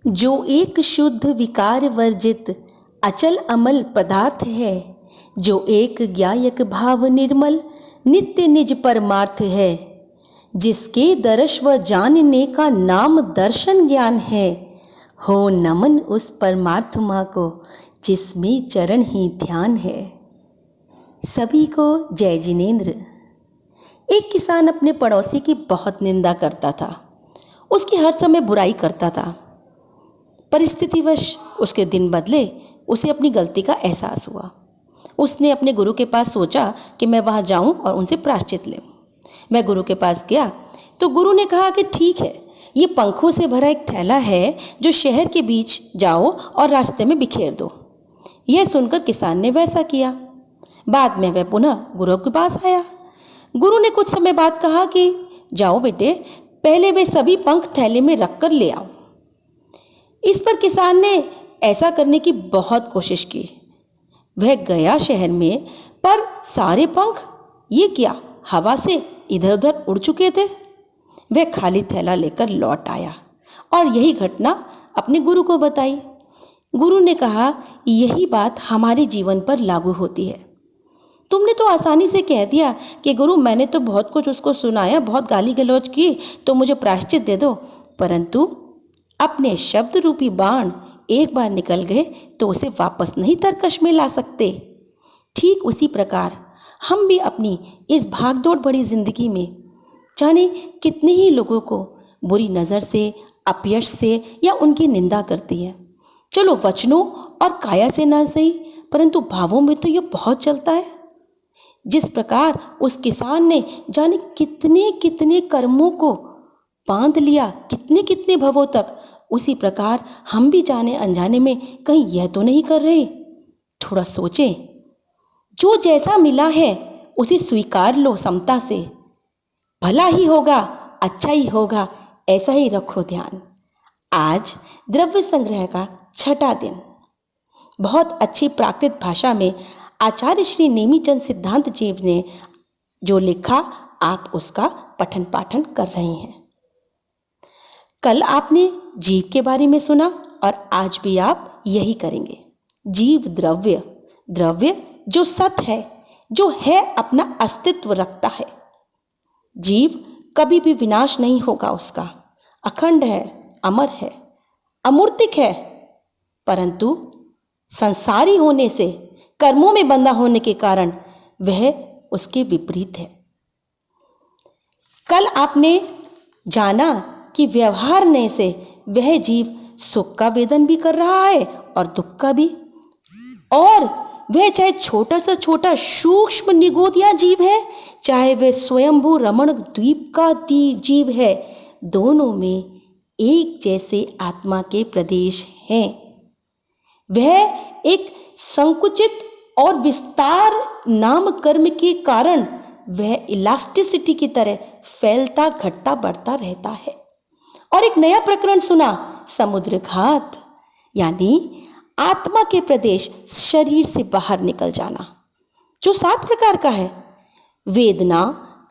जो एक शुद्ध विकार वर्जित अचल अमल पदार्थ है, जो एक ज्ञायक भाव निर्मल नित्य निज परमार्थ है, जिसके दर्श व जानने का नाम दर्शन ज्ञान है, हो नमन उस परमात्मा को जिसमें चरण ही ध्यान है। सभी को जय जिनेंद्र। एक किसान अपने पड़ोसी की बहुत निंदा करता था, उसकी हर समय बुराई करता था। परिस्थितिवश उसके दिन बदले, उसे अपनी गलती का एहसास हुआ। उसने अपने गुरु के पास सोचा कि मैं वहां जाऊं और उनसे प्रायश्चित लूं। मैं गुरु के पास गया तो गुरु ने कहा कि ठीक है, ये पंखों से भरा एक थैला है जो शहर के बीच जाओ और रास्ते में बिखेर दो। यह सुनकर किसान ने वैसा किया। बाद में वह पुनः गुरु के पास आया। गुरु ने कुछ समय बाद कहा कि जाओ बेटे, पहले वे सभी पंख थैले में रखकर ले आओ। इस पर किसान ने ऐसा करने की बहुत कोशिश की। वह गया शहर में, पर सारे पंख ये क्या हवा से इधर उधर उड़ चुके थे। वह खाली थैला लेकर लौट आया और यही घटना अपने गुरु को बताई। गुरु ने कहा, यही बात हमारे जीवन पर लागू होती है। तुमने तो आसानी से कह दिया कि गुरु, मैंने तो बहुत कुछ उसको सुनाया, बहुत गाली गलौज की, तो मुझे प्रायश्चित दे दो। परंतु अपने शब्द रूपी बाण एक बार निकल गए तो उसे वापस नहीं तरकश में ला सकते। ठीक उसी प्रकार हम भी अपनी इस भागदौड़ भरी जिंदगी में जाने कितने ही लोगों को बुरी नज़र से, अपयश से या उनकी निंदा करती है। चलो वचनों और काया से ना सही, परंतु भावों में तो ये बहुत चलता है। जिस प्रकार उस किसान ने जाने कितने कितने कर्मों को बांध लिया, कितने कितने भवों तक, उसी प्रकार हम भी जाने अनजाने में कहीं यह तो नहीं कर रहे। थोड़ा सोचें। जो जैसा मिला है उसे स्वीकार लो समता से। भला ही होगा, अच्छा ही होगा, ऐसा ही रखो ध्यान। आज द्रव्य संग्रह का छठा दिन। बहुत अच्छी प्राकृत भाषा में आचार्य श्री नेमीचंद सिद्धांत जीव ने जो लिखा, आप उसका पठन पाठन कर रहे हैं। कल आपने जीव के बारे में सुना और आज भी आप यही करेंगे। जीव द्रव्य, द्रव्य जो सत है, जो है, अपना अस्तित्व रखता है। जीव कभी भी विनाश नहीं होगा उसका, अखंड है, अमर है, अमूर्तिक है। परंतु संसारी होने से, कर्मों में बंधा होने के कारण वह उसके विपरीत है। कल आपने जाना कि व्यवहार ने से वह जीव सुख का वेदन भी कर रहा है और दुख का भी, और वह चाहे छोटा सा छोटा सूक्ष्म निगोदिया जीव है, चाहे वह स्वयंभू रमण द्वीप का जीव है, दोनों में एक जैसे आत्मा के प्रदेश हैं। वह एक संकुचित और विस्तार नाम कर्म के कारण वह इलास्टिसिटी की तरह फैलता, घटता, बढ़ता रहता है। और एक नया प्रकरण सुना, समुद्र घात, यानी आत्मा के प्रदेश, शरीर से बाहर निकल जाना, जो 7 प्रकार का है। वेदना,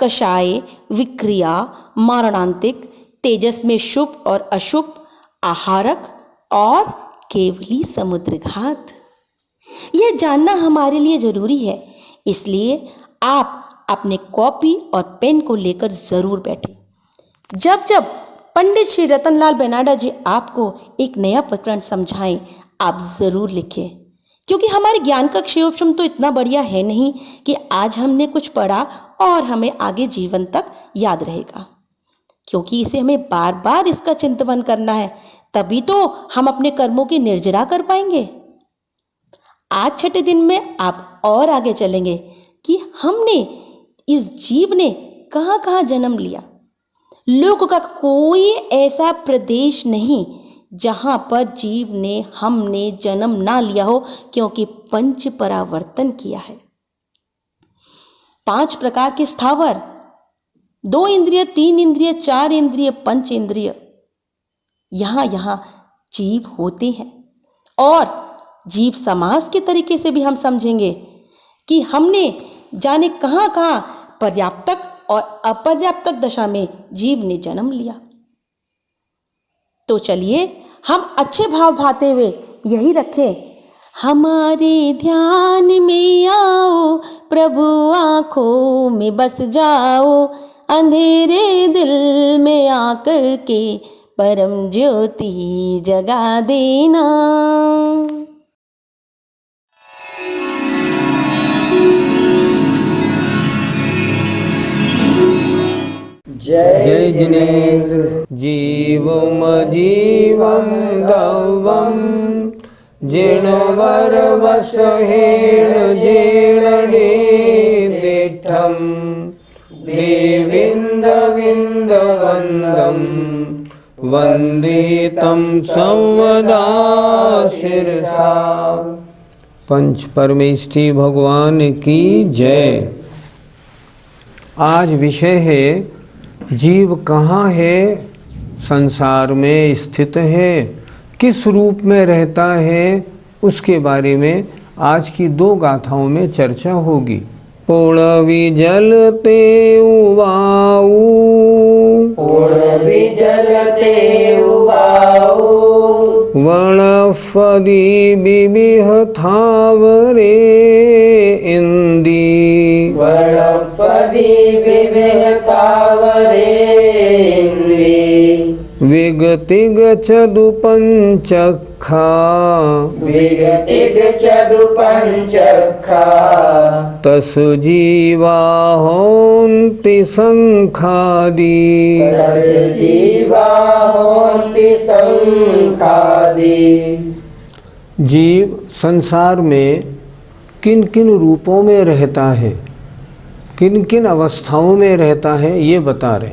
कषाय, विक्रिया, मारणांतिक, तेजस में शुभ और अशुभ, आहारक और केवली समुद्रघात। यह जानना हमारे लिए जरूरी है, इसलिए आप अपने कॉपी और पेन को लेकर जरूर बैठें। जब जब पंडित श्री रतनलाल बेनाडा जी आपको एक नया प्रकरण समझाएं, आप जरूर लिखें, क्योंकि हमारे ज्ञान का क्षेत्रफल तो इतना बढ़िया है नहीं कि आज हमने कुछ पढ़ा और हमें आगे जीवन तक याद रहेगा, क्योंकि इसे हमें बार बार इसका चिंतन करना है, तभी तो हम अपने कर्मों की निर्जरा कर पाएंगे। आज छठे दिन में आप और आगे चलेंगे कि हमने, इस जीव ने कहाँ कहाँ जन्म लिया। लोक का कोई ऐसा प्रदेश नहीं जहां पर जीव ने, हमने जन्म ना लिया हो, क्योंकि पंच परावर्तन किया है। 5 प्रकार के स्थावर, 2 इंद्रिय, 3 इंद्रिय, 4 इंद्रिय, 5 इंद्रिय, यहां जीव होते हैं। और जीव समास के तरीके से भी हम समझेंगे कि हमने जाने कहां कहां पर्याप्तक और अपर्याप्तक दशा में जीव ने जन्म लिया। तो चलिए हम अच्छे भाव भाते हुए यही रखें, हमारे ध्यान में आओ प्रभु, आँखों में बस जाओ, अंधेरे दिल में आकर के परम ज्योति जगा देना। जय जिनेन्द्र जीवम जीवम दवम जिणवर वसहेण जीर्णे दिठम देविंद विंद वंदम वंदे तम संवदा शिरसा। पंच परमेष्ठी भगवान की जय। आज विषय है जीव कहाँ है, संसार में स्थित है, किस रूप में रहता है, उसके बारे में आज की 2 गाथाओं में चर्चा होगी। पूर्वी जलते उवाऊ, पूर्वी जलते उवाऊ, वनस्पति विविह थावरे इंदी, वनस्पति विविह थावरे इंदी, विगतिग चदु पंचखा, विगतिग चदु पंचखा, तस जीवा होन्ति संखादि, तस जीवा होन्ति संखादि। जीव संसार में किन किन रूपों में रहता है, किन किन अवस्थाओं में रहता है, ये बता रहे।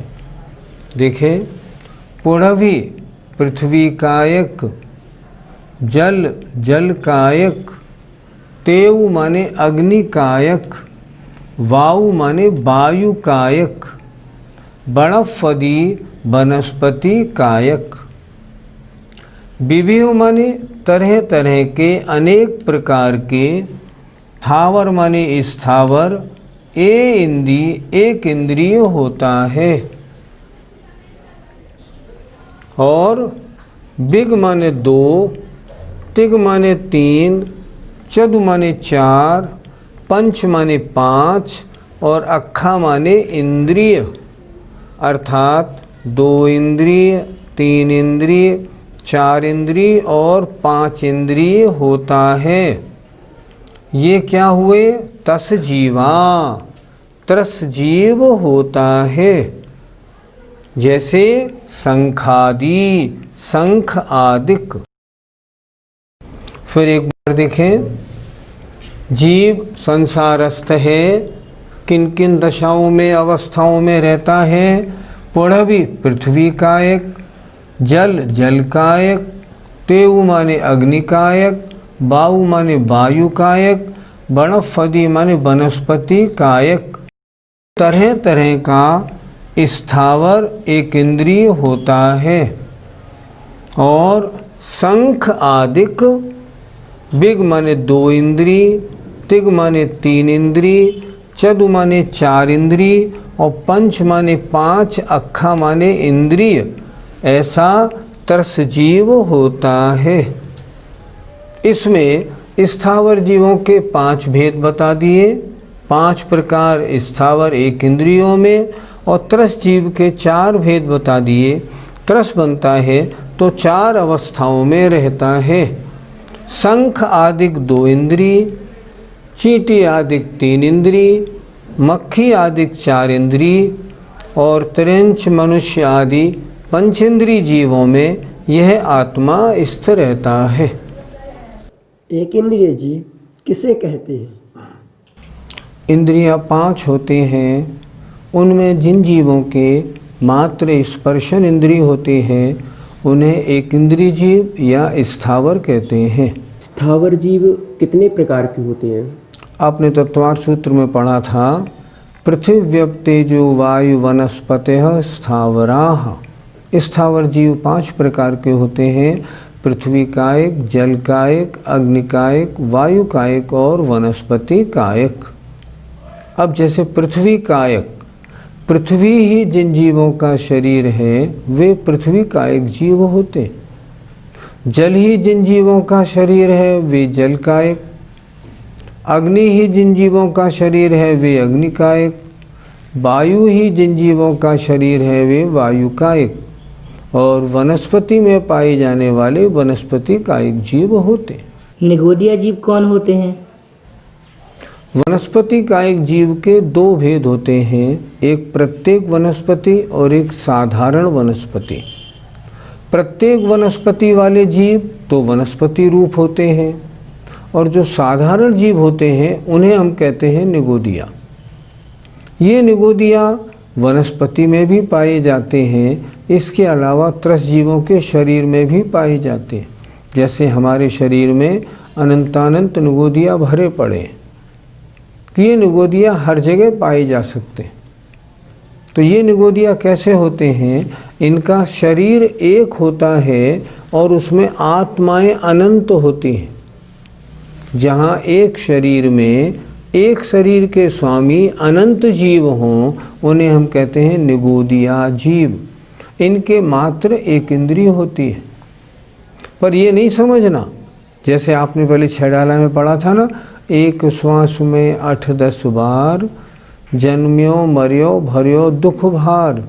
देखें, पुरवी पृथ्वी कायक, जल जल कायक, तेव माने अग्नि कायक, वायु माने वायु कायक, वनस्पति वनस्पति कायक, विविध माने तरह तरह के अनेक प्रकार के, थावर माने स्थावर, एक इंद्रिय होता है, और बिग माने 2, तिग माने 3, चदु माने 4, पंच माने 5 और अक्खा माने इंद्रिय, अर्थात 2 इंद्रिय, 3 इंद्रिय, 4 इंद्रिय और 5 इंद्रिय होता है। ये क्या हुए? तस जीवा, त्रस जीव होता है। जैसे शंखादि, शंख आदिक। फिर एक बार देखें, जीव संसारस्थ है, किन किन दशाओं में अवस्थाओं में रहता है। पुरवी पृथ्वी कायक, जल जल कायक, तेउ माने अग्नि कायक, वायु माने वायु कायक, वनस्पति माने वनस्पति कायक। तरह तरह का स्थावर एक इंद्रिय होता है। और शंख आदिक, बिग माने 2 इंद्रिय, तिग माने 3 इंद्रिय, चदु माने 4 इंद्रिय और पंच माने 5, अक्खा माने इंद्रिय, ऐसा तरस जीव होता है। इसमें स्थावर जीवों के 5 भेद बता दिए, 5 प्रकार स्थावर एक इंद्रियों में, और त्रस जीव के 4 भेद बता दिए। त्रस बनता है तो 4 अवस्थाओं में रहता है। शंख आदिक 2 इंद्रिय, चींटी आदिक 3 इंद्रिय, मक्खी आदिक 4 इंद्रिय और त्रिंच मनुष्य आदि पंचेंद्रिय जीवों में यह आत्मा स्थिर रहता है। एक इंद्रिय जीव किसे कहते हैं? इंद्रियां 5 होते हैं। उनमें जिन जीवों के मात्र स्पर्शन इंद्रिय होते हैं उन्हें एक इंद्रिय जीव या स्थावर कहते हैं। स्थावर जीव कितने प्रकार के होते हैं? आपने तत्वार्थ सूत्र में पढ़ा था, पृथ्वी तेजो वायु वनस्पतयः स्थावराः। स्थावर जीव 5 प्रकार के होते हैं, पृथ्वी कायक, जल कायक, अग्नि कायक, वायु कायक और वनस्पति कायक। अब जैसे पृथ्वी कायक, पृथ्वी ही जिन जीवों का शरीर है वे पृथ्वी कायक जीव होते। जल ही जिन जीवों का शरीर है वे जल कायक, अग्नि ही जिन जीवों का शरीर है वे अग्नि कायक, वायु ही जिन जीवों का शरीर है वे वायु कायक, और वनस्पति में पाए जाने वाले वनस्पति कायिक जीव होते हैं। निगोदिया जीव कौन होते हैं? वनस्पति कायिक जीव के दो भेद होते हैं, एक प्रत्येक वनस्पति और एक साधारण वनस्पति। प्रत्येक वनस्पति वाले जीव तो वनस्पति रूप होते हैं, और जो साधारण जीव होते हैं उन्हें हम कहते हैं निगोदिया। ये निगोदिया वनस्पति में भी पाए जाते हैं, इसके अलावा त्रस्त जीवों के शरीर में भी पाए जाते हैं। जैसे हमारे शरीर में अनंतानंत निगोदिया भरे पड़े हैं, तो ये निगोदिया हर जगह पाए जा सकते हैं। तो ये निगोदिया कैसे होते हैं? इनका शरीर एक होता है और उसमें आत्माएं अनंत होती हैं। जहाँ एक शरीर में एक शरीर के स्वामी अनंत जीव हों, उन्हें हम कहते हैं निगोदिया जीव। इनके मात्र एक इंद्रिय होती है। पर ये नहीं समझना, जैसे आपने पहले छेड़ाला में पढ़ा था ना, एक श्वास में 8-10 बार जन्म्यो मर्यो भर्यो दुख भार,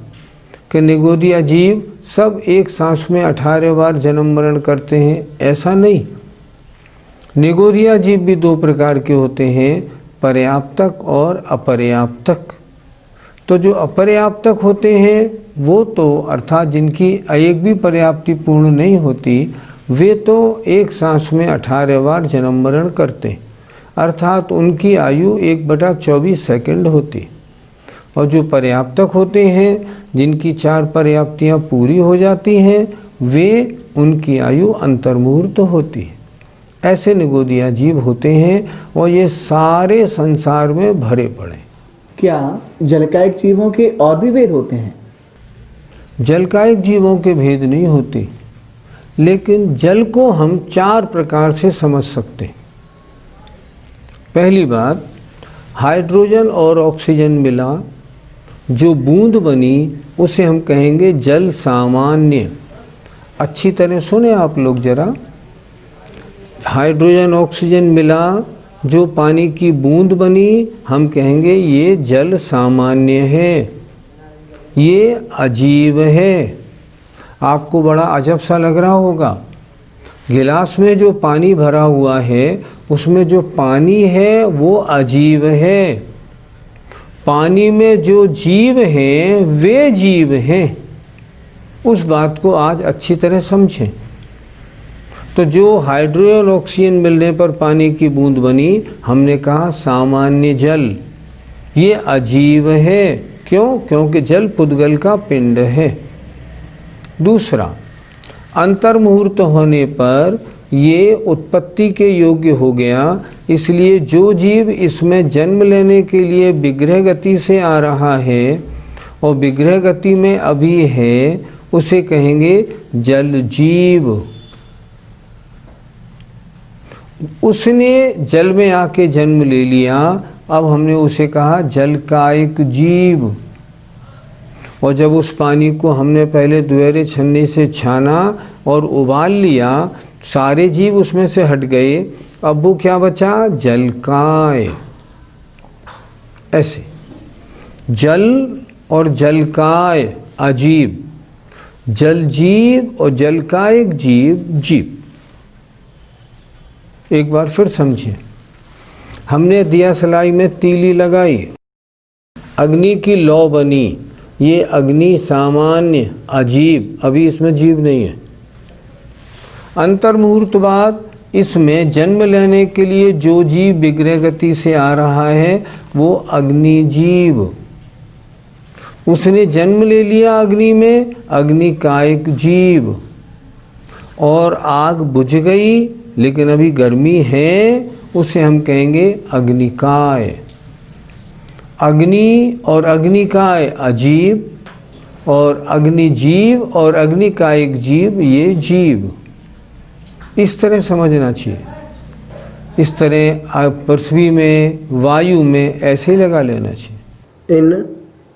कि निगोदिया जीव सब एक सांस में 18 बार जन्म मरण करते हैं, ऐसा नहीं। निगोदिया जीव भी दो प्रकार के होते हैं, पर्याप्तक और अपर्याप्तक। तो जो अपर्याप्तक होते हैं वो तो अर्थात जिनकी एक भी पर्याप्ति पूर्ण नहीं होती, वे तो एक सांस में 18 बार जन्म मरण करते, अर्थात उनकी आयु 1/24 सेकंड होती। और जो पर्याप्तक होते हैं, जिनकी 4 पर्याप्तियाँ पूरी हो जाती हैं, वे उनकी आयु अंतर्मुहूर्त होती है। ऐसे निगोदिया जीव होते हैं, और ये सारे संसार में भरे पड़े। क्या जलकायिक जीवों के और भी भेद होते हैं? जलकायिक जीवों के भेद नहीं होते, लेकिन जल को हम 4 प्रकार से समझ सकते हैं। पहली बात, हाइड्रोजन और ऑक्सीजन मिला जो बूंद बनी, उसे हम कहेंगे जल सामान्य। अच्छी तरह सुने आप लोग जरा, हाइड्रोजन ऑक्सीजन मिला जो पानी की बूंद बनी, हम कहेंगे ये जल सामान्य है, ये अजीब है। आपको बड़ा अजब सा लग रहा होगा, गिलास में जो पानी भरा हुआ है उसमें जो पानी है वो अजीब है, पानी में जो जीव हैं वे जीव हैं। उस बात को आज अच्छी तरह समझें। तो जो हाइड्रोजन ऑक्सीजन मिलने पर पानी की बूंद बनी, हमने कहा सामान्य जल, ये अजीब है। क्यों? क्योंकि जल पुद्गल का पिंड है। दूसरा, अंतर्मुहूर्त होने पर ये उत्पत्ति के योग्य हो गया, इसलिए जो जीव इसमें जन्म लेने के लिए विग्रह गति से आ रहा है और विग्रह गति में अभी है, उसे कहेंगे जल जीव। उसने जल में आके जन्म ले लिया, अब हमने उसे कहा जल कायिक जीव। और जब उस पानी को हमने पहले दुहरे छन्नी से छाना और उबाल लिया, सारे जीव उसमें से हट गए, अब वो क्या बचा? जलकाय। ऐसे जल और जलकाय अजीब, जल जीव और जलकायिक जीव जीव। एक बार फिर समझें, हमने दिया सलाई में तीली लगाई, अग्नि की लौ बनी, ये अग्नि सामान्य अजीब, अभी इसमें जीव नहीं है। अंतर्मुहूर्त बाद इसमें जन्म लेने के लिए जो जीव विग्रह गति से आ रहा है वो अग्नि जीव। उसने जन्म ले लिया अग्नि में, अग्नि कायिक जीव। और आग बुझ गई लेकिन अभी गर्मी है, उसे हम कहेंगे अग्निकाय। अग्नि और अग्निकाय अजीब, और अग्नि जीव और अग्निकायिक जीव ये जीव। इस तरह समझना चाहिए। इस तरह पृथ्वी में, वायु में ऐसे ही लगा लेना चाहिए। इन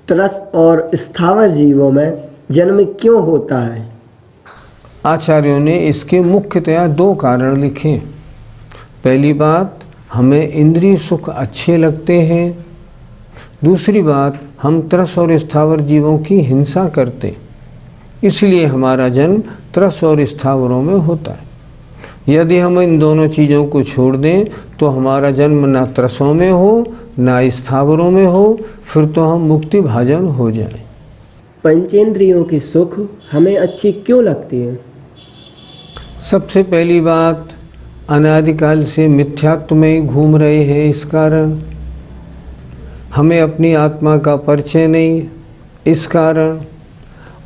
त्रस और स्थावर जीवों में जन्म क्यों होता है? आचार्यों ने इसके मुख्यतया 2 कारण लिखे। पहली बात, हमें इंद्रिय सुख अच्छे लगते हैं। दूसरी बात, हम त्रस और स्थावर जीवों की हिंसा करते, इसलिए हमारा जन्म त्रस और स्थावरों में होता है। यदि हम इन दोनों चीज़ों को छोड़ दें तो हमारा जन्म ना त्रसों में हो ना स्थावरों में हो, फिर तो हम मुक्ति भाजन हो जाएं। पंचेंद्रियों की सुख हमें अच्छी क्यों लगती है? सबसे पहली बात, अनादिकाल से मिथ्यात्व में ही घूम रहे हैं, इस कारण। हमें अपनी आत्मा का परिचय नहीं, इस कारण।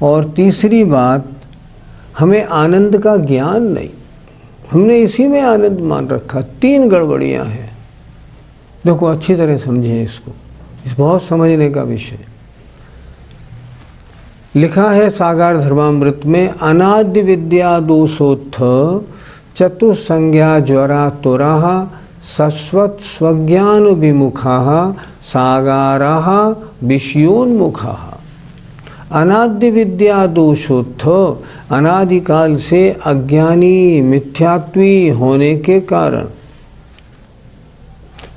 और तीसरी बात, हमें आनंद का ज्ञान नहीं, हमने इसी में आनंद मान रखा। 3 गड़बड़ियाँ हैं। देखो अच्छी तरह समझें इसको, इस बहुत समझने का विषय। लिखा है सागर धर्मामृत में, अनाद्य विद्या दोषोत्थ चतुसंज्ञा ज्वरा तुराः शश्वत स्वज्ञान विमुखाः सागाराः विषयोन्मुखाः। अनाद्य विद्या दोषोत्थ, अनादिकाल से अज्ञानी मिथ्यात्वी होने के कारण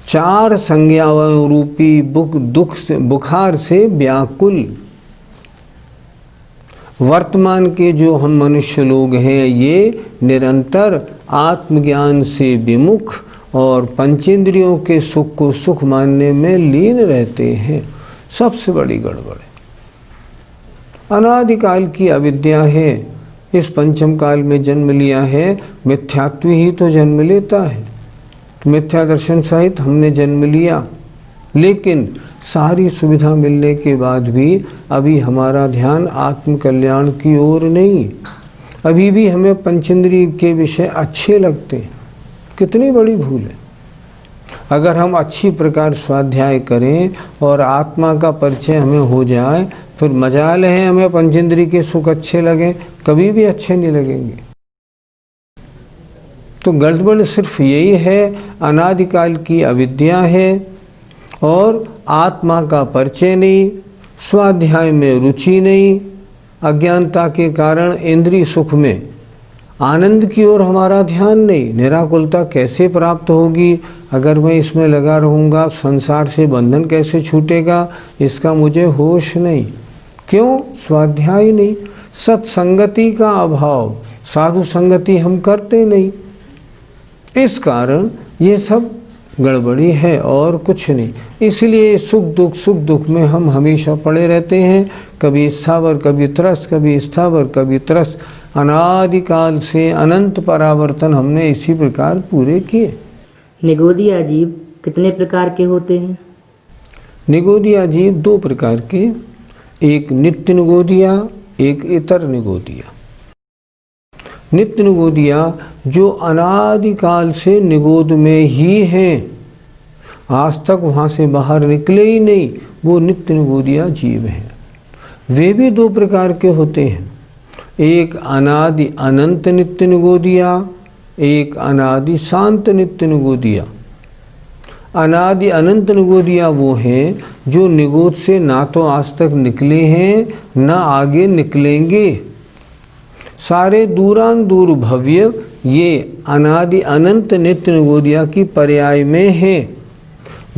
4 संज्ञाओं रूपी बुखार से व्याकुल वर्तमान के जो हम मनुष्य लोग हैं, ये निरंतर आत्मज्ञान से विमुख और पंचेंद्रियों के सुख को सुख मानने में लीन रहते हैं। सबसे बड़ी गड़बड़ है, अनादिकाल की अविद्या है। इस पंचम काल में जन्म लिया है, मिथ्यात्वी ही तो जन्म लेता है। तो मिथ्या दर्शन सहित हमने जन्म लिया, लेकिन सारी सुविधा मिलने के बाद भी अभी हमारा ध्यान आत्म कल्याण की ओर नहीं। अभी भी हमें पंचेंद्रिय के विषय अच्छे लगते हैं। कितनी बड़ी भूल है। अगर हम अच्छी प्रकार स्वाध्याय करें और आत्मा का परिचय हमें हो जाए, फिर मजाल है हमें पंचेंद्रिय के सुख अच्छे लगें, कभी भी अच्छे नहीं लगेंगे। तो गड़बड़ सिर्फ यही है, अनादिकाल की अविद्या है और आत्मा का परिचय नहीं, स्वाध्याय में रुचि नहीं, अज्ञानता के कारण इंद्रिय सुख में आनंद की ओर हमारा ध्यान नहीं। निराकुलता कैसे प्राप्त होगी? अगर मैं इसमें लगा रहूँगा, संसार से बंधन कैसे छूटेगा, इसका मुझे होश नहीं। क्यों? स्वाध्याय नहीं, सत्संगति का अभाव, साधु संगति हम करते नहीं। इस कारण ये सब गड़बड़ी है और कुछ नहीं। इसलिए सुख दुख में हम हमेशा पड़े रहते हैं, कभी स्थावर कभी त्रस्त, कभी स्थावर कभी त्रस्त। अनादिकाल से अनंत परावर्तन हमने इसी प्रकार पूरे किए। निगोदिया जीव कितने प्रकार के होते हैं? निगोदिया जीव 2 प्रकार के, एक नित्य निगोदिया, एक इतर निगोदिया। नित्य निगोदिया जो अनादिकाल से निगोद में ही हैं, आज तक वहाँ से बाहर निकले ही नहीं, वो नित्य निगोदिया जीव हैं। वे भी 2 प्रकार के होते हैं, एक अनादि अनंत नित्य निगोदिया, एक अनादि शांत नित्य निगोदिया। अनादि अनंत निगोदिया वो हैं जो निगोद से ना तो आज तक निकले हैं ना आगे निकलेंगे। सारे दूरान दूर भव्य ये अनादि अनंत नित्य निगोदिया की पर्याय में हैं।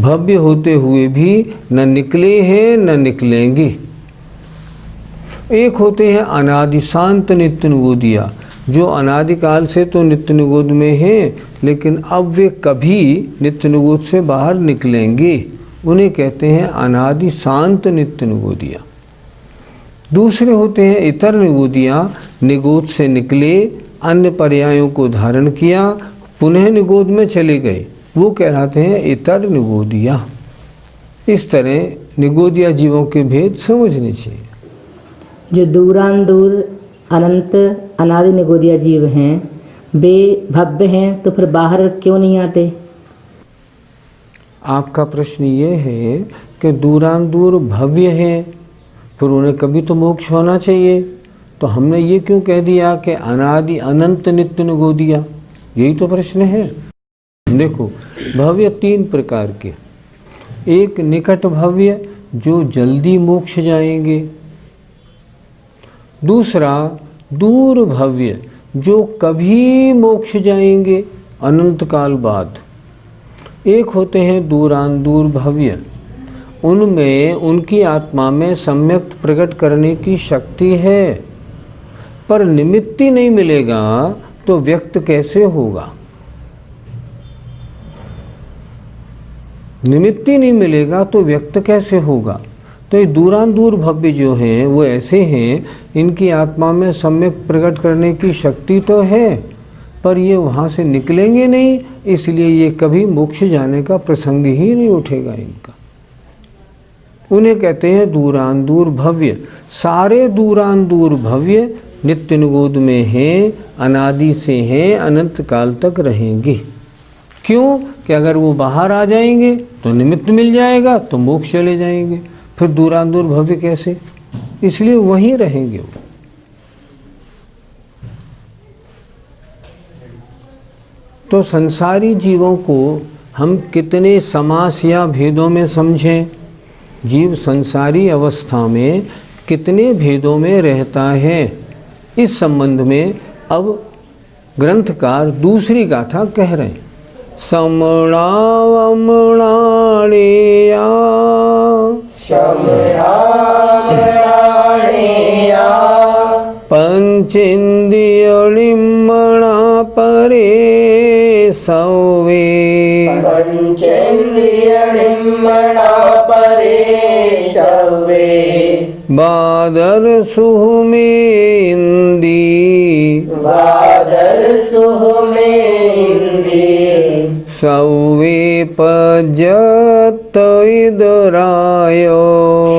भव्य होते हुए भी न निकले हैं न निकलेंगे। एक होते हैं अनादि शांत नित्य निगोदिया, जो अनादिकाल से तो नित्य निगोद में हैं, लेकिन अब वे कभी नित्य निगोद से बाहर निकलेंगे। उन्हें कहते हैं अनादि शांत नित्य निगोदिया। दूसरे होते हैं इतर निगोदिया, निगोद से निकले, अन्य पर्यायों को धारण किया, पुनः निगोद में चले गए, वो कहलाते हैं इतर निगोदिया। इस तरह निगोदिया जीवों के भेद समझने चाहिए। जो दूरान दूर अनंत अनादि निगोदिया जीव हैं, वे भव्य हैं, तो फिर बाहर क्यों नहीं आते? आपका प्रश्न ये है कि दूरान दूर भव्य हैं, फिर उन्हें कभी तो मोक्ष होना चाहिए, तो हमने ये क्यों कह दिया कि अनादि अनंत नित्य निगोदिया? यही तो प्रश्न है। देखो, भव्य 3 प्रकार के, एक निकट भव्य जो जल्दी मोक्ष जाएंगे, दूसरा दूर भव्य जो कभी मोक्ष जाएंगे अनंत काल बाद। एक होते हैं दूरांदूर भव्य, उनमें उनकी आत्मा में सम्यक प्रकट करने की शक्ति है, पर निमित्त ही नहीं मिलेगा तो व्यक्त कैसे होगा? निमित्त ही नहीं मिलेगा तो व्यक्त कैसे होगा? तो ये दूरांदूर भव्य जो हैं वो ऐसे हैं, इनकी आत्मा में सम्यक प्रकट करने की शक्ति तो है, पर ये वहाँ से निकलेंगे नहीं, इसलिए ये कभी मोक्ष जाने का प्रसंग ही नहीं उठेगा इनका। उन्हें कहते हैं दूरांदूर भव्य। सारे दूरांदूर भव्य नित्य निगोद में हैं, अनादि से हैं, अनंत काल तक रहेंगे। क्यों? कि अगर वो बाहर आ जाएंगे तो निमित्त मिल जाएगा तो मोक्ष चले जाएंगे, फिर दूरांदूर भव्य कैसे? इसलिए वहीं रहेंगे वो। तो संसारी जीवों को हम कितने समास या भेदों में समझें? जीव संसारी अवस्था में कितने भेदों में रहता है, इस संबंध में अब ग्रंथकार दूसरी गाथा कह रहे हैं। समणावमणाणेया समणावमणाणेया पंचेन्द्रियलिम्मणा परे सवे पंचेन्द्रियलिम्मणा परे सवे बादर सुहमेन्दी बादर सुहमेन्दी सवे पज्जत इदरायो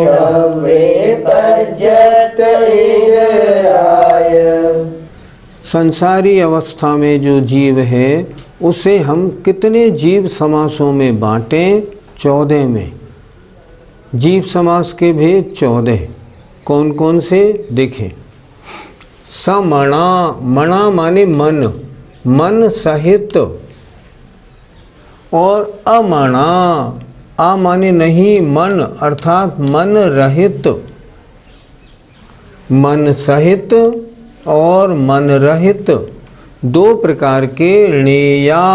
सवे पज्जत इदराय। संसारी अवस्था में जो जीव है उसे हम कितने जीव समासों में बांटें? 14 में। जीव समास के भेद 14। कौन कौन से देखें? समणा, मणा माने मन, मन सहित, और अमणा, आ माने नहीं मन अर्थात मन रहित। मन सहित और मन रहित दो प्रकार के णेया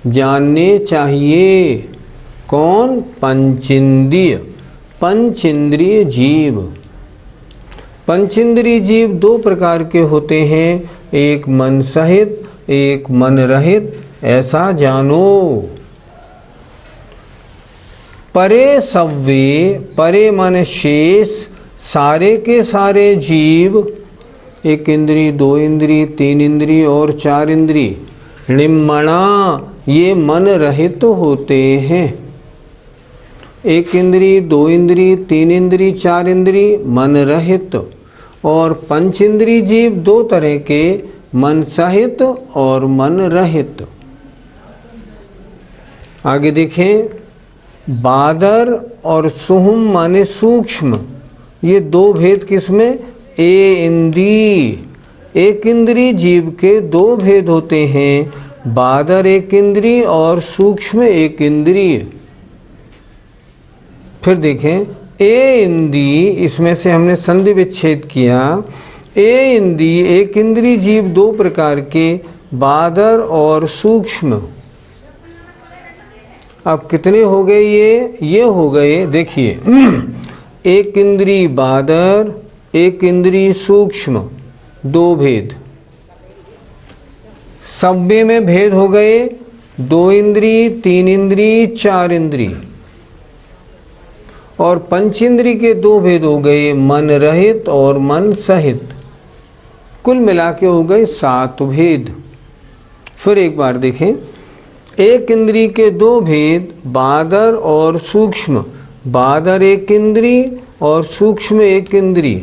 जानने चाहिए। कौन? पंचेंद्रिय, पंचेंद्रिय जीव। पंचेंद्रिय जीव दो प्रकार के होते हैं, एक मन सहित, एक मन रहित, ऐसा जानो। परे सव्वे, परे माने शेष, सारे के सारे जीव, एक इंद्री, दो इंद्री, तीन इंद्री और चार इंद्री, निम्मणा ये मन रहित होते हैं। एक इंद्री, दो इंद्री, तीन इंद्री, चार इंद्री मन रहित, और पंच इंद्री जीव दो तरह के, मन सहित और मन रहित। आगे देखें, बादर और सुहुम माने सूक्ष्म, ये दो भेद किसमें? ए इंद्री, एक इंद्री जीव के दो भेद होते हैं, बादर एक इंद्री और सूक्ष्म एक इंद्रिय। फिर देखें, ए इंद्री, इसमें से हमने संधि विच्छेद किया। ए इंद्री, एक इंद्री जीव दो प्रकार के, बादर और सूक्ष्म। अब कितने हो गए ये हो गए, देखिए, एक इंद्री बादर, एक इंद्री सूक्ष्म, दो भेद। सव्य में भेद हो गए, दो इंद्री, तीन इंद्री, चार इंद्री। और पंचेंद्री के दो भेद हो गए, मन रहित और मन सहित। कुल मिला के हो गए 7 भेद। फिर एक बार देखें, एक इंद्री के दो भेद, बादर और सूक्ष्म, बादर एक इंद्री और सूक्ष्म एक इंद्री।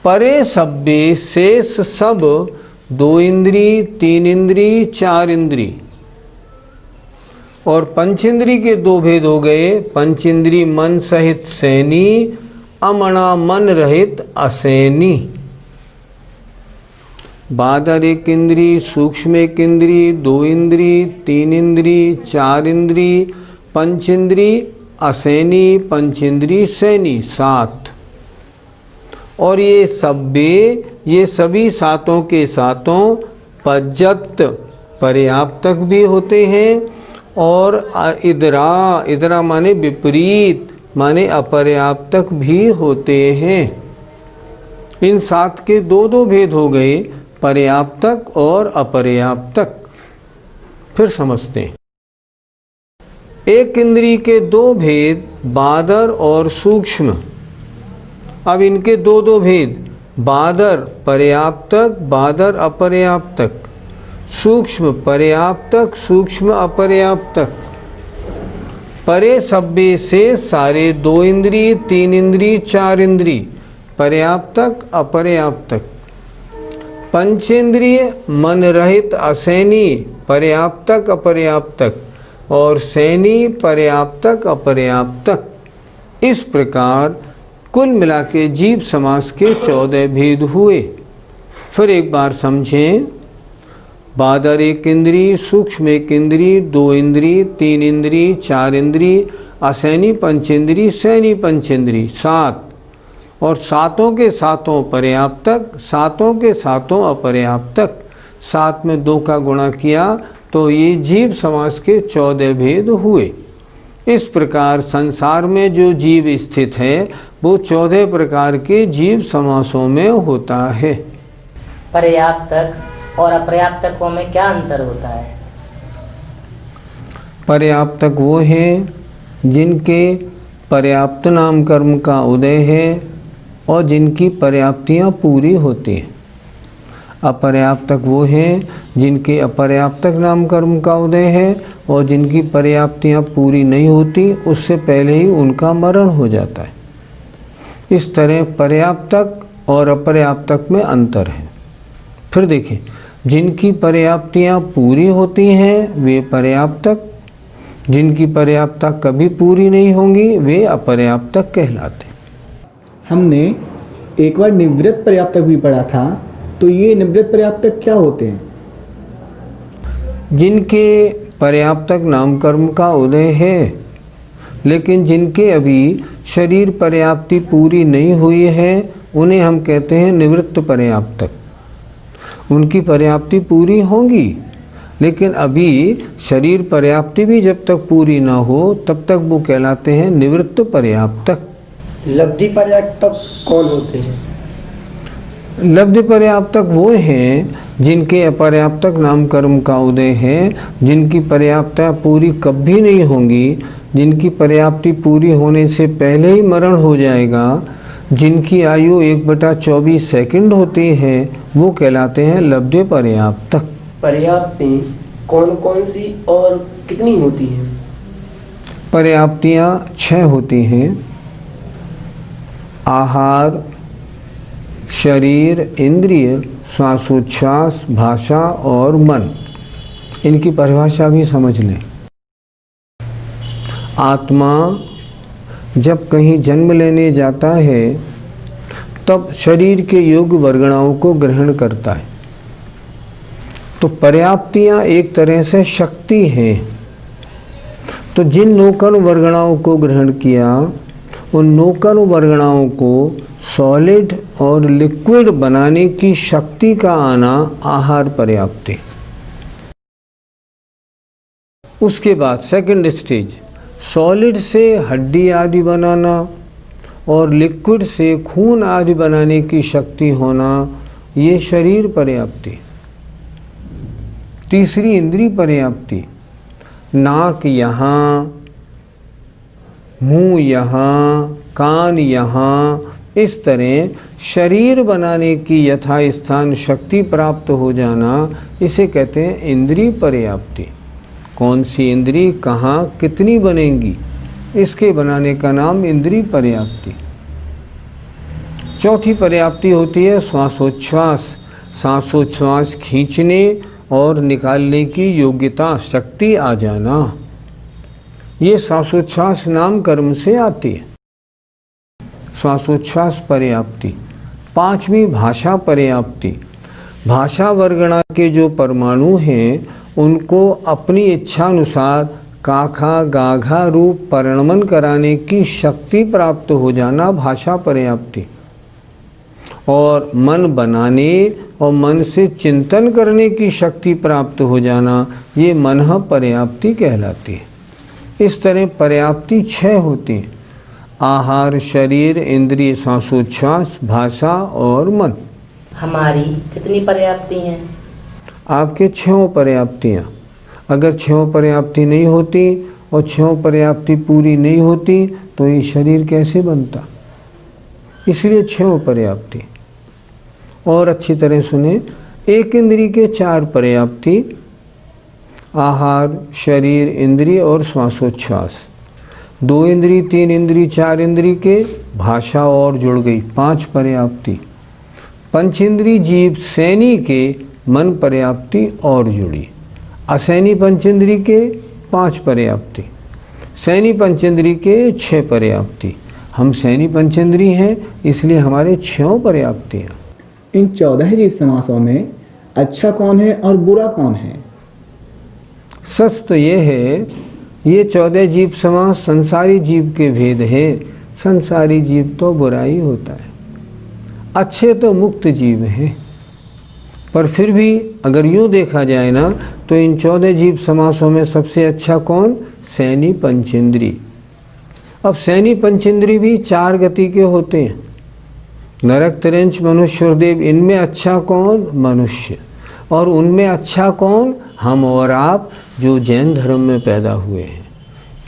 परे सब्बे, शेष सब, दो इंद्री, तीन इंद्री, चार इंद्री। और पंचेंद्री के दो भेद हो गए, पंचेंद्री मन सहित सैनी, अमणा मन रहित असैनी। बादर एक इंद्री, सूक्ष्म एक इंद्री, दो इंद्री, तीन इंद्री, चार इंद्री, पंचेंद्री असैनी, पंचेंद्री सैनी, 7। और ये सब्बे ये सभी सातों के सातों पर्याप्त पर्याप्तक भी होते हैं और इदरा माने विपरीत माने अपर्याप्तक भी होते हैं। इन सात के दो दो भेद हो गए, पर्याप्तक और अपर्याप्तक। फिर समझते हैं। एक इंद्री के दो भेद, बादर और सूक्ष्म। अब इनके दो दो भेद, बादर पर्याप्तक, बादर अपर्याप्तक, सूक्ष्म पर्याप्तक, सूक्ष्म अपर्याप्तक। परे सब्बे से सारे दो इंद्री, तीन इंद्री, चार इंद्री, पर्याप्तक अपर्याप्तक। पंचेंद्रिय मन रहित असैनी, पर्याप्तक अपर्याप्तक, और सैनी पर्याप्तक अपर्याप्तक। इस प्रकार कुल मिला के जीव समास के 14 भेद हुए। फिर एक बार समझें। बादर एक इंद्री, सूक्ष्म एक इंद्री, दो इंद्री, तीन इंद्री, चार इंद्री, असैनी पंचेंद्री, सैनी पंचेंद्री, सात। और सातों के सातों पर्याप्तक, सातों के सातों अपर्याप्तक। सात में दो का गुणा किया तो ये जीव समास के 14 भेद हुए। इस प्रकार संसार में जो जीव स्थित है वो 14 प्रकार के जीव समासों में होता है। पर्याप्तक और अपर्याप्तकों में क्या अंतर होता है? पर्याप्तक वो हैं जिनके पर्याप्त नाम कर्म का उदय है और जिनकी पर्याप्तियाँ पूरी होती हैं। अपर्याप्तक वो हैं जिनके अपर्याप्तक नाम कर्म का उदय है और जिनकी पर्याप्तियाँ पूरी नहीं होती, उससे पहले ही उनका मरण हो जाता है। इस तरह पर्याप्तक और अपर्याप्तक में अंतर है। फिर देखिए, जिनकी पर्याप्तियाँ पूरी होती हैं वे पर्याप्तक, जिनकी पर्याप्तता कभी पूरी नहीं होंगी वे अपर्याप्तक कहलाते हैं। हमने एक बार निवृत्त पर्याप्तक भी पढ़ा था, तो ये निवृत्त पर्याप्तक क्या होते हैं? जिनके पर्याप्तक नाम कर्म का उदय है लेकिन जिनके अभी शरीर पर्याप्ति पूरी नहीं हुई है उन्हें हम कहते हैं निवृत्त पर्याप्तक। उनकी पर्याप्ति पूरी होंगी लेकिन अभी शरीर पर्याप्ति भी जब तक पूरी ना हो तब तक वो कहलाते हैं निवृत्त पर्याप्तक। लब्धि पर्याप्तक कौन होते हैं? लब्धि पर्याप्तक वो हैं जिनके अपर्याप्तक नाम कर्म का उदय है, जिनकी पर्याप्तता पूरी कभी नहीं होंगी, जिनकी पर्याप्ति पूरी होने से पहले ही मरण हो जाएगा, जिनकी आयु 1/24 सेकंड होती है, वो कहलाते हैं लब्धि पर्याप्तक। पर्याप्ति कौन कौन सी और कितनी होती हैं? पर्याप्तियाँ 6 होती हैं। आहार, शरीर, इंद्रिय, श्वासोच्छ्वास, भाषा और मन। इनकी परिभाषा भी समझ लें। आत्मा जब कहीं जन्म लेने जाता है तब शरीर के योग्य वर्गणाओं को ग्रहण करता है। तो पर्याप्तियाँ एक तरह से शक्ति हैं। तो जिन नौकन वर्गणाओं को ग्रहण किया उन नौकन वर्गणाओं को सॉलिड और लिक्विड बनाने की शक्ति का आना आहार पर्याप्ति। उसके बाद सेकंड स्टेज, सॉलिड से हड्डी आदि बनाना और लिक्विड से खून आदि बनाने की शक्ति होना, ये शरीर पर्याप्ति। तीसरी इंद्रिय पर्याप्ति, नाक यहाँ, मुंह यहाँ, कान यहाँ, इस तरह शरीर बनाने की यथास्थान शक्ति प्राप्त हो जाना, इसे कहते हैं इंद्रिय पर्याप्ति। कौन सी इंद्रिय कहाँ कितनी बनेंगी, इसके बनाने का नाम इंद्रिय पर्याप्ति। चौथी पर्याप्ति होती है श्वासोच्छ्वास। सांसोच्छ्वास खींचने और निकालने की योग्यता शक्ति आ जाना, ये श्वासोच्छ्वास नाम कर्म से आती है। श्वासोच्छ्वास पर्याप्ति। पांचवी भाषा पर्याप्ति। भाषा वर्गणा के जो परमाणु हैं उनको अपनी इच्छानुसार काखा गाघा रूप परिणमन कराने की शक्ति प्राप्त हो जाना भाषा पर्याप्ति। और मन बनाने और मन से चिंतन करने की शक्ति प्राप्त हो जाना, ये मनः पर्याप्ति कहलाती है। इस तरह पर्याप्ति 6 होती हैं: आहार, शरीर, इंद्रिय, श्वासोच्छ्वास, भाषा और मन। हमारी कितनी पर्याप्ति हैं? आपके 6 पर्याप्तियाँ। अगर 6 पर्याप्ति नहीं होती और 6 पर्याप्ति पूरी नहीं होती तो ये शरीर कैसे बनता? इसलिए 6 पर्याप्ति। और अच्छी तरह सुने, एक इंद्रिय के 4 पर्याप्ति: आहार, शरीर, इंद्रिय और श्वासोच्छ्वास। 2 इंद्रिय, 3 इंद्रिय, 4 इंद्रिय के भाषा और जुड़ गई, 5 पर्याप्ति। पंचेंद्रिय जीव सैनी के मन पर्याप्ति और जुड़ी। असैनी पंचेंद्रिय के 5 पर्याप्ति, सैनी पंचेंद्रिय के 6 पर्याप्ति। हम सैनी पंचेंद्रिय हैं, इसलिए हमारे 6 पर्याप्ति हैं। इन 14 जीव समासों में अच्छा कौन है और बुरा कौन है? सच तो ये है, ये 14 जीव समास संसारी जीव के भेद है। संसारी जीव तो बुराई होता है, अच्छे तो मुक्त जीव हैं। पर फिर भी अगर यूँ देखा जाए ना, तो इन 14 जीव समासों में सबसे अच्छा कौन? सैनी पंचेंद्रिय। अब सैनी पंचेंद्रिय भी 4 गति के होते हैं: नरक, तिरंच, मनुष्य और देव। इनमें अच्छा कौन? मनुष्य। और उनमें अच्छा कौन? हम और आप, जो जैन धर्म में पैदा हुए हैं।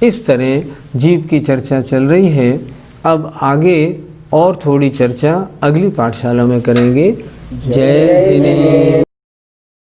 इस तरह जीव की चर्चा चल रही है। अब आगे और थोड़ी चर्चा अगली पाठशाला में करेंगे। जय जिनेन्द्र।